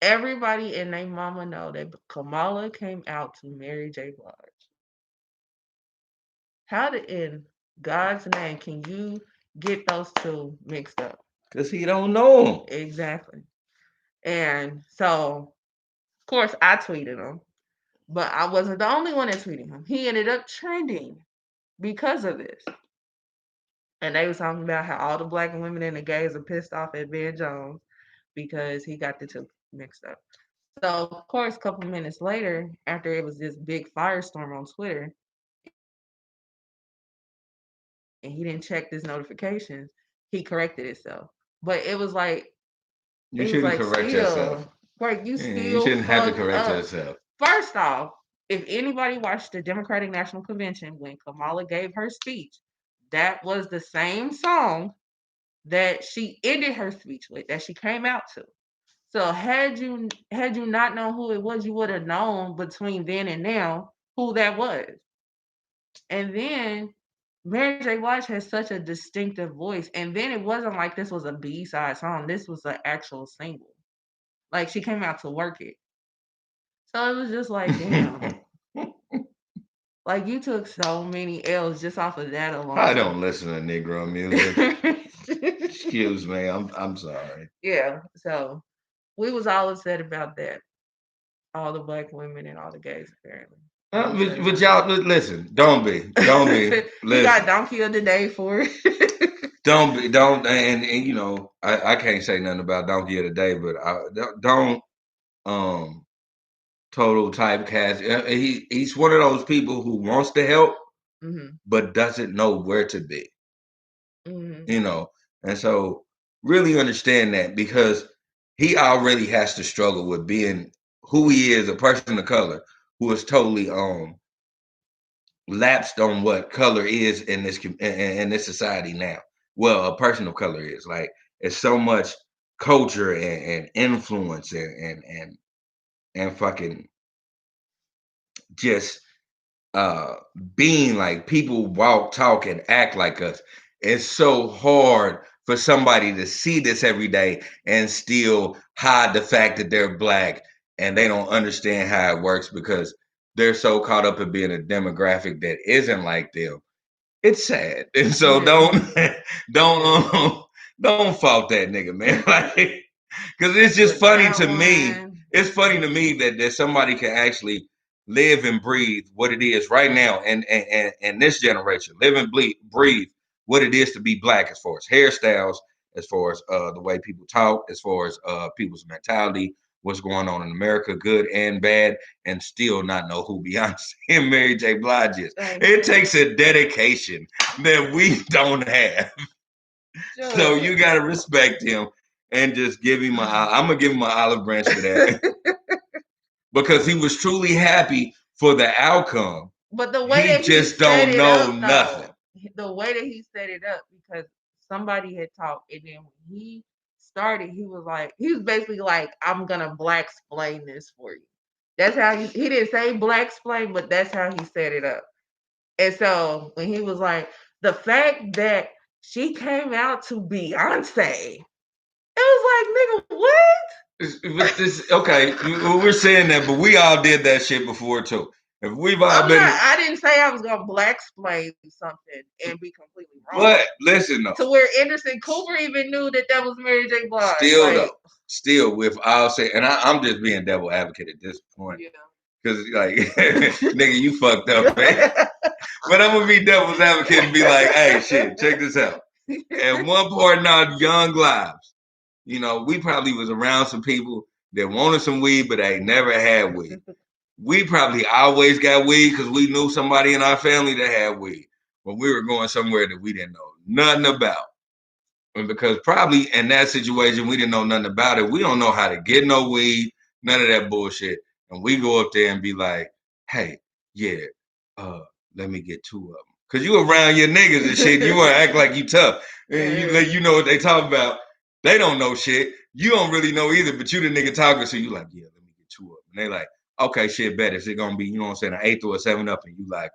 Everybody and their mama know that Kamala came out to Mary J. Blige. How in God's name can you get those two mixed up? Cause he don't know him. Exactly. And so, of course, I tweeted him, but I wasn't the only one that tweeted him. He ended up trending because of this. And they was talking about how all the black women and the gays are pissed off at Ben Jones because he got the two mixed up. So, of course, a couple minutes later, after it was this big firestorm on Twitter, and he didn't check his notifications, he corrected himself. But You it was shouldn't like correct yourself. still, like you You still shouldn't have to fucked correct up. yourself. First off, if anybody watched the Democratic National Convention when Kamala gave her speech, that was the same song that she ended her speech with, that she came out to. So had you not known who it was, you would have known between then and now who that was. And then Mary J. Blige has such a distinctive voice. And then it wasn't like this was a B-side song. This was an actual single. Like she came out to work it. So it was just like, damn. Like you took so many L's just off of that I alone. don't listen to Negro music. Excuse me. I'm sorry. Yeah. So we was all upset about that. all the black women and all the gays apparently. But y'all listen. Don't be. He got Listen. donkey of the day for it. Don't and you know I can't say nothing about donkey of the day, but don't um total typecast. He's one of those people who wants to help but doesn't know where to be. You know, and so really understand that because he already has to struggle with being who he is, a person of color who is totally lapsed on what color is in this society now. Well, a person of color is like it's so much culture and influence and fucking just being like people walk, talk, and act like us. It's so hard for somebody to see this every day and still hide the fact that they're black and they don't understand how it works because they're so caught up in being a demographic that isn't like them. It's sad. And so don't fault that nigga, man. Like, because it's just funny to me. It's funny to me that somebody can actually live and breathe what it is right now and this generation. Live and breathe what it is to be black as far as hairstyles, as far as the way people talk, as far as people's mentality, what's going on in America, good and bad, and still not know who Beyonce and Mary J. Blige is. It takes a dedication that we don't have. So you gotta respect him and just give him I'm gonna give him an olive branch for that. Because he was truly happy for the outcome. But the way that he just don't know nothing. The way that he set it up, because somebody had talked, and then when he started, he was basically like, I'm gonna black explain this for you. That's how he didn't say black explain, but that's how he set it up. And so when he was like, the fact that she came out to Beyonce, it was like, nigga, what? Okay, we're saying that, but we all did that shit before too. If we've all I didn't say I was gonna black explain something and be completely wrong. But listen though, to where Anderson Cooper even knew that was Mary J. Blige. Still with I'll say, and I'm just being devil advocate at this point. Yeah. Because like, nigga, you fucked up, man. But I'm gonna be devil's advocate and be like, hey, shit, check this out. At one point in our young lives, you know, we probably was around some people that wanted some weed, but they never had weed. We probably always got weed because we knew somebody in our family that had weed. But we were going somewhere that we didn't know nothing about. And because probably in that situation, we didn't know nothing about it. We don't know how to get no weed, none of that bullshit. And we go up there and be like, hey, yeah, let me get 2 of them. Because you around your niggas and shit. You want to act like you tough. And you know what they talk about. They don't know shit. You don't really know either, but you the nigga talking. So you like, yeah, let me get 2 of them. And they like, okay, shit, better. Is it going to be, you know what I'm saying, an 8th or a 7 up? And you like,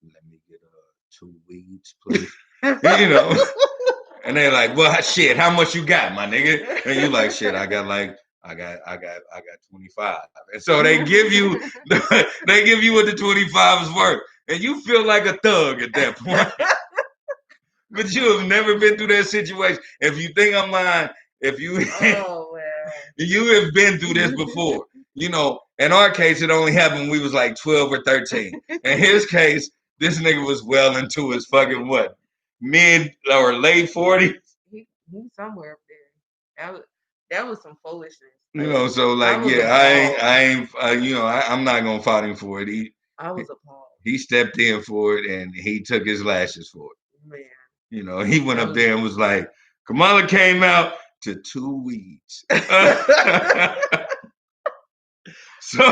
let me get 2 weeds, please. You know. And they're like, well, shit, how much you got, my nigga? And you like, shit, I got 25. And so they give you what the 25 is worth. And you feel like a thug at that point. But you have never been through that situation. If you think I'm lying, you have been through this before. You know, in our case, it only happened when we was like 12 or 13. In his case, this nigga was well into his fucking what? Mid or late 40s. He's somewhere up there. That was some foolishness. You know, so like, I ain't, I'm not gonna fight him for it. I was appalled. He stepped in for it and he took his lashes for it. Man. You know, he went up there and was like, Kamala came out to 2 weeds. So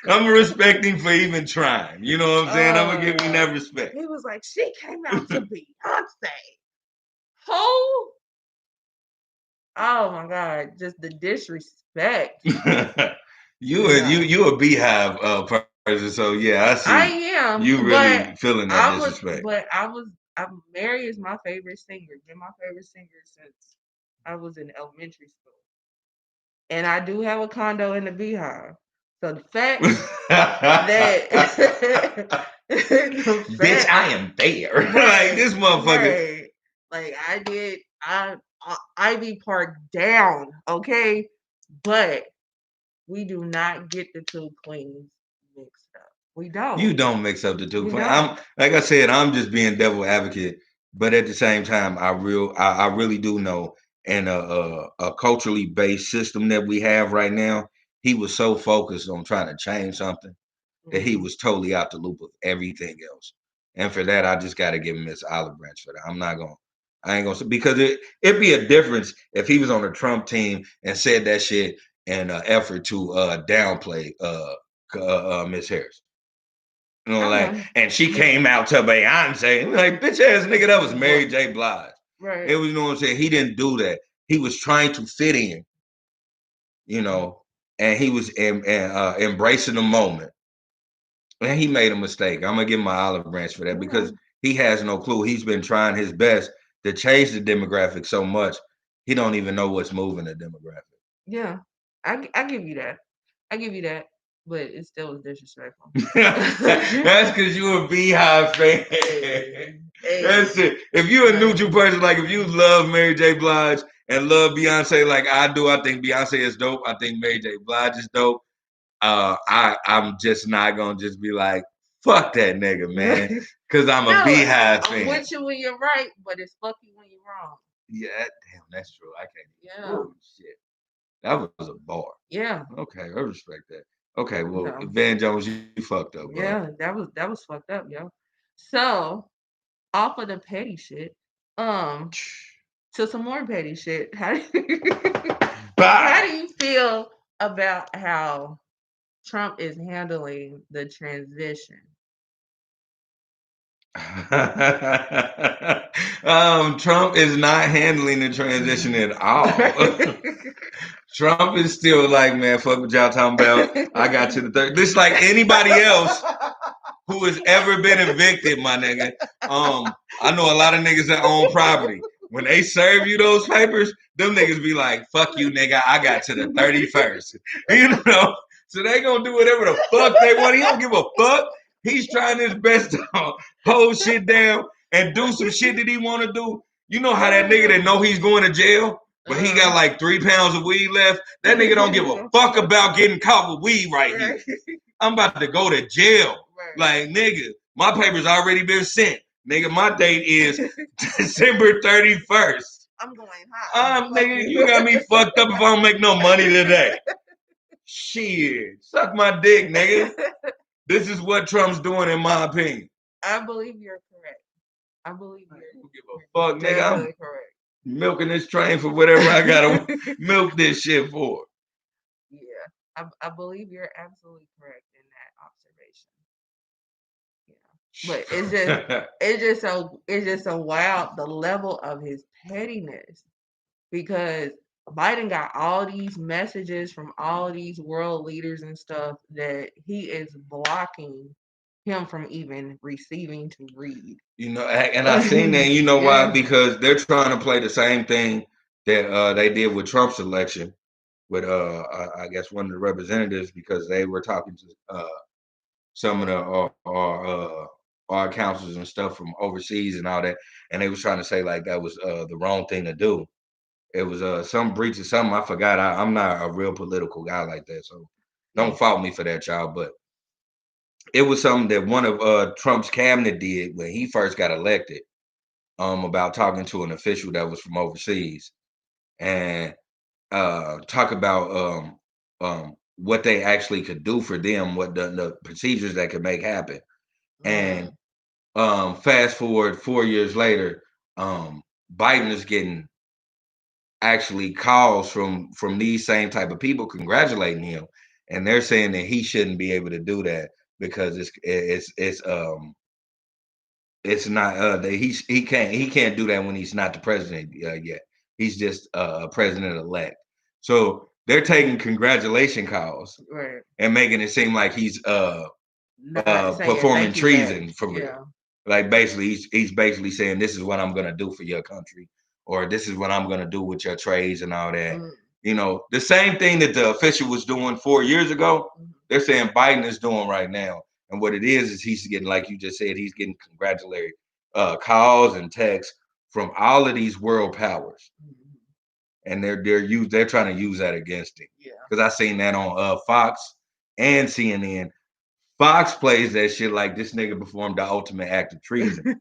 I'm respecting for even trying. You know what I'm saying? I'm gonna give him that respect. He was like, she came out to Beyonce. Who? Oh my God, just the disrespect. You a beehive person, so yeah, I see. I am. You really feeling that disrespect. Mary is my favorite singer. Been my favorite singer since I was in elementary school. And I do have a condo in the Beehive. So the fact that bitch, I am there. Like this motherfucker. Right. Like I did Ivy Park down, okay? But We do not get the two queens mixed up. We don't. You don't mix up the two. We I'm don't. like I said, I'm just being devil advocate, but at the same time, I really do know in a culturally based system that we have right now, he was so focused on trying to change something that he Mhm. was totally out the loop of everything else. And for that, I just got to give him Miss Olive Branch for that. I ain't gonna because it'd be a difference if he was on the Trump team and said that shit in an effort to downplay Miss Harris. You know, like, Okay. and she came out to Beyonce, like, bitch ass nigga, that was Mary Right. J. Blige. It Right. was, you know what I'm saying? He didn't do that. He was trying to fit in, you know, and he was embracing the moment. And he made a mistake. I'm gonna give him my olive branch for that because Okay. he has no clue. He's been trying his best to change the demographic so much, he don't even know what's moving the demographic. Yeah. I give you that. I give you that. But it still was disrespectful. That's because you a Beehive fan. Hey. That's Hey. it. If you a neutral Hey. person, like if you love Mary J. Blige and love Beyonce like I do, I think Beyonce is dope. I think Mary J. Blige is dope. I'm just not gonna just be like, fuck that nigga, man. Cause I'm a No, Beehive I'm fan. with you when you're right, but it's fuck you when you're wrong. Yeah, damn, that's true. I can't. Yeah. Oh shit. That was a bar. Yeah. Okay, I respect that. Okay, well, So Van Jones, you fucked up, bro. yeah, that was fucked up, yo. So off of the petty shit, um, to some more petty shit. How Bah! do you feel about how Trump is handling the transition? Trump is not handling the transition at all. Trump is still like, man, fuck what y'all talking about. I got to the third. This like anybody else who has ever been evicted, my nigga. I know a lot of niggas that own property. When they serve you those papers, them niggas be like, fuck you, nigga. I got to the 31st. You know? So they gonna do whatever the fuck they want. He don't give a fuck. He's trying his best to hold shit down and do some shit that he want to do. You know how that nigga that know he's going to jail, but he got like 3 pounds of weed left. That nigga don't give a fuck about getting caught with weed right here. I'm about to go to jail. Right. Like, nigga, my paper's already been sent. Nigga, my date is December 31st. I'm going high. Nigga, you got me fucked up if I don't make no money today. Shit, suck my dick, nigga. This is what Trump's doing, in my opinion. I believe you're correct. I believe I you're, don't give a you're fuck, nigga. I'm definitely correct. milking this train for whatever I gotta milk this shit for. Yeah, I believe you're absolutely correct in that observation. Yeah, but it's just so wild the level of his pettiness because Biden got all these messages from all these world leaders and stuff that he is blocking him from even receiving to read. You know, and I seen that. You know why? Yeah. Because they're trying to play the same thing that they did with Trump's election with I guess one of the representatives because they were talking to some of the our councils and stuff from overseas and all that, and they was trying to say like that was the wrong thing to do. It was some breach of something. I forgot. I'm not a real political guy like that, so don't fault me for that, y'all. But it was something that one of Trump's cabinet did when he first got elected. About talking to an official that was from overseas and talk about what they actually could do for them, what the procedures that could make happen. And Mm. fast forward 4 years later, Biden is getting actually calls from these same type of people congratulating him, and they're saying that he shouldn't be able to do that because it's not that he can't do that when he's not the president yet. He's just a president elect. So they're taking congratulation calls Right. and making it seem like he's Not saying performing thank you back. treason for real. Yeah. Like basically, he's basically saying this is what I'm gonna do for your country, or this is what I'm gonna do with your trades and all that. Mm. You know, the same thing that the official was doing 4 years ago. Mhm. They're saying Biden is doing right now, and what it is he's getting, like you just said, he's getting congratulatory calls and texts from all of these world powers. Mhm. and they're trying to use that against him. Yeah. Because I seen that on Fox and CNN. Fox plays that shit like this nigga performed the ultimate act of treason.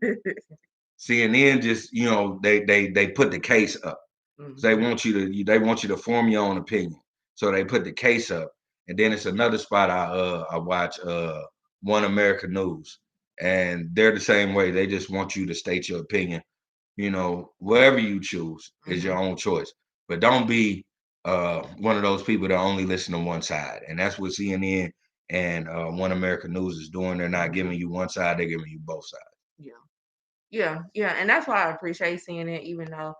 CNN just, they put the case up. Mhm. They want you to form your own opinion. So they put the case up. And then it's another spot I watch One America News. And they're the same way. They just want you to state your opinion. Whatever you choose is your own choice. But don't be one of those people that only listen to one side. And that's what CNN and One America News is doing. They're not giving you one side, they're giving you both sides. Yeah. And that's why I appreciate seeing it, even though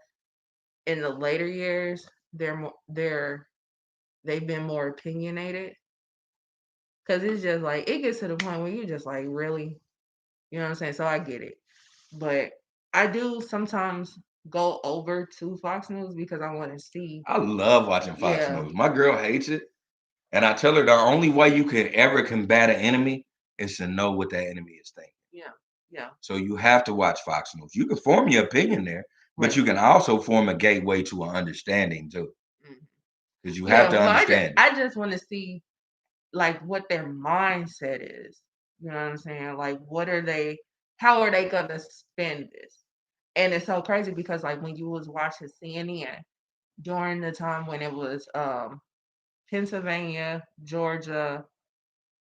in the later years they've been more opinionated. Cause it's just like it gets to the point where you're just like, really? You know what I'm saying? So I get it. But I do sometimes go over to Fox News because I want to see. I love watching Fox Yeah. News. My girl hates it. And I tell her the only way you can ever combat an enemy is to know what that enemy is thinking. Yeah. So you have to watch Fox News. You can form your opinion there, but Right. you can also form a gateway to an understanding too. Because you have to understand. I just want to see like what their mindset is. You know what I'm saying? Like how are they gonna spend this? And it's so crazy because like when you was watching CNN during the time when it was Pennsylvania, Georgia,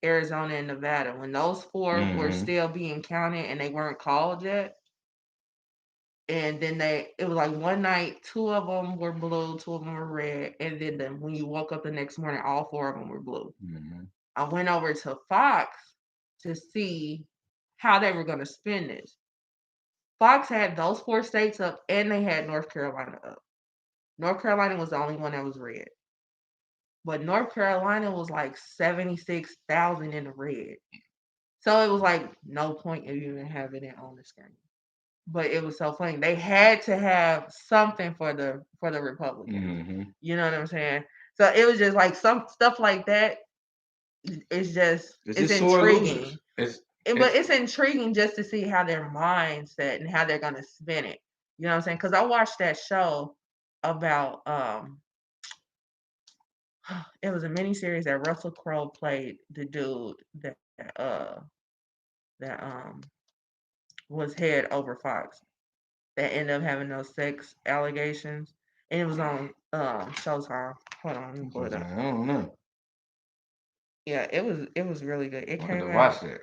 Arizona, and Nevada, when those 4 were still being counted and they weren't called yet. And then it was like one night, 2 of them were blue, 2 of them were red. And then when you woke up the next morning, all 4 of them were blue. I went over to Fox to see how they were going to spin this. Fox had those 4 states up and they had North Carolina up. North Carolina was the only one that was red. But North Carolina was like 76,000 in the red. So it was like no point of even having it on the screen. But it was so funny. They had to have something for the Republicans. You know what I'm saying? So it was just like some stuff like that. It's intriguing. But it's intriguing just to see how their mindset and how they're gonna spin it. You know what I'm saying? Because I watched that show about it was a miniseries that Russell Crowe played the dude that was head over Fox that ended up having those sex allegations, and it was on Showtime. Hold on, let me pull it up. I don't know. Yeah, it was really good. It came out. Watch that.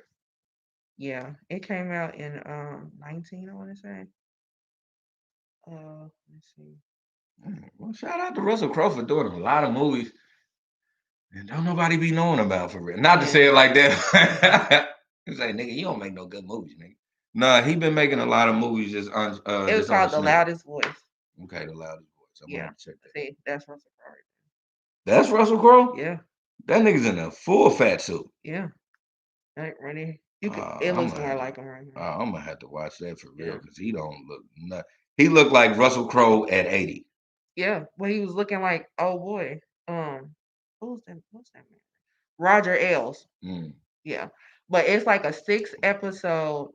Yeah, it came out in 19, I want to say. Let's see. Well, shout out to Russell Crowe for doing a lot of movies and don't nobody be knowing about for real. Not to say it like that. It's like, nigga, you don't make no good movies, nigga. Nah, he been making a lot of movies just on. It was called The Loudest Voice. Okay, The Loudest Voice. I'm gonna check that. See, that's Russell Crowe. That's Russell Crowe? Yeah. That nigga's in a full fat suit. Yeah. Ready? It looks more like him right now. I'm gonna have to watch that for real because he don't look nothing. He looked like Russell Crowe at 80. Yeah, well, he was looking like, oh boy, what's that man? Roger Ailes. Yeah, but it's like a 6-episode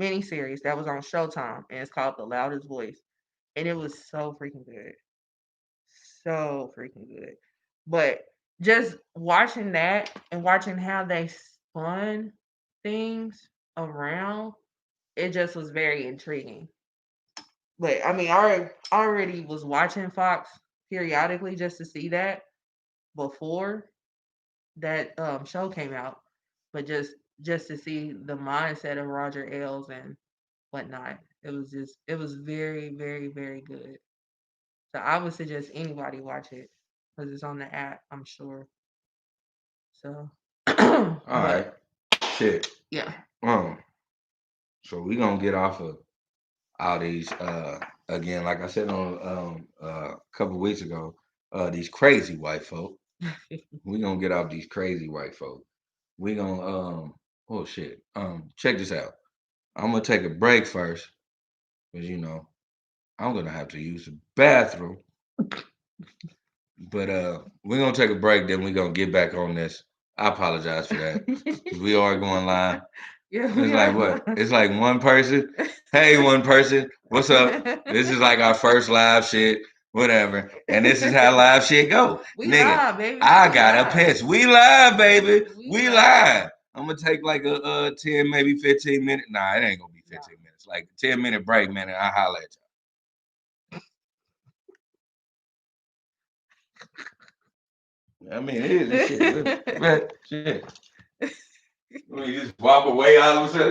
miniseries that was on Showtime, and it's called The Loudest Voice, and it was so freaking good, But just watching that and watching how they spun things around, it just was very intriguing. But I mean, I already was watching Fox periodically just to see that before that show came out. But just to see the mindset of Roger Ailes and whatnot, it was very, very, very good. So I would suggest anybody watch it because it's on the app, I'm sure. So, all right, shit. Yeah. So we gonna get off of all these again, like I said on a couple weeks ago, these crazy white folk. We gonna get off these crazy white folk. We gonna oh shit. Check this out. I'm gonna take a break first, because I'm gonna have to use the bathroom. But we're gonna take a break, then we're gonna get back on this. I apologize for that. Because we are going live. Yeah, it's like what? It's like one person. Hey, one person. What's up? This is like our first live shit. whatever. And this is how live shit go. We Nigga, live, baby. I We got a live. piss. We live, baby. We We live. live. I'm gonna take like a 10, maybe 15 minute. Nah, it ain't gonna be 15 minutes. Like 10-minute break, man, and I holler at you. I mean, it is shit. But shit. Let me just walk away all of a sudden.